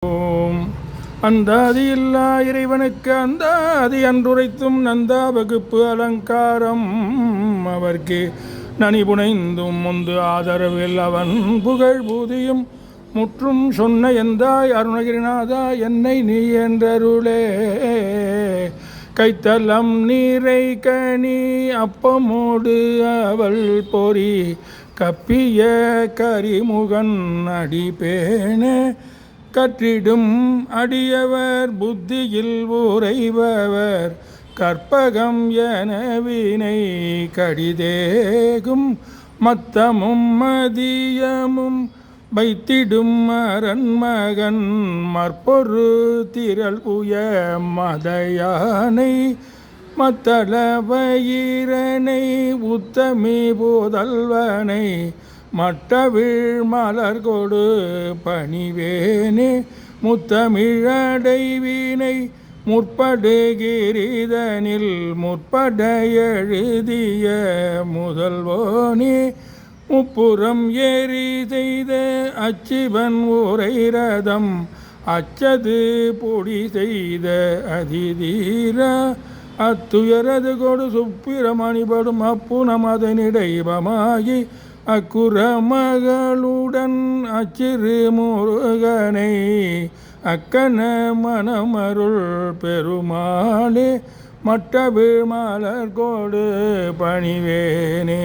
ஓம் அந்தாதி இல்லா இறைவனுக்கு அந்தாதி அன்றுரைத்தும் நந்தா வகுப்பு அலங்காரம் அவர்க்கு நனி புனைந்தும் முந்து ஆதரவில் அவன் புகழ் பூதியும் முற்றும் சொன்ன எந்தாய் அருணகிரிநாதா என்னை நீ என்றருளே. கைத்தலம் நீரை கனி அப்பமோடு அவள் பொறி கப்பிய கரிமுகன் அடிபேன கற்றிடும் அடியவர் புத்தியில் உறைபவர் கற்பகம் என வினை கடிதேகும் மத்தமும் மதியமும் வைத்திடும் அரண்மகன் மற்பொரு திரள் புய மதையானை மத்தள வயிரனை உத்தமி போதல்வனை மட்டவிழ் மலர் கொடு பணிவேனே முத்தமிழடைவினை முற்படுகிரிதனில் முற்பட எழுதிய முதல்வோனே முப்புறம் ஏறி செய்த அச்சிவன் உரை ரதம் அச்சது பொடி செய்த அதிதீர அத்துயரது கொடு சுப்பிரமணிபடும் அப்புனமதனிடைபமாகி அக்குற மகளுடன் அச்சிறு முருகனை அக்கன மணமருள் பெருமாளே மட்டவிழ் மலர் கொடு பணிவேனே.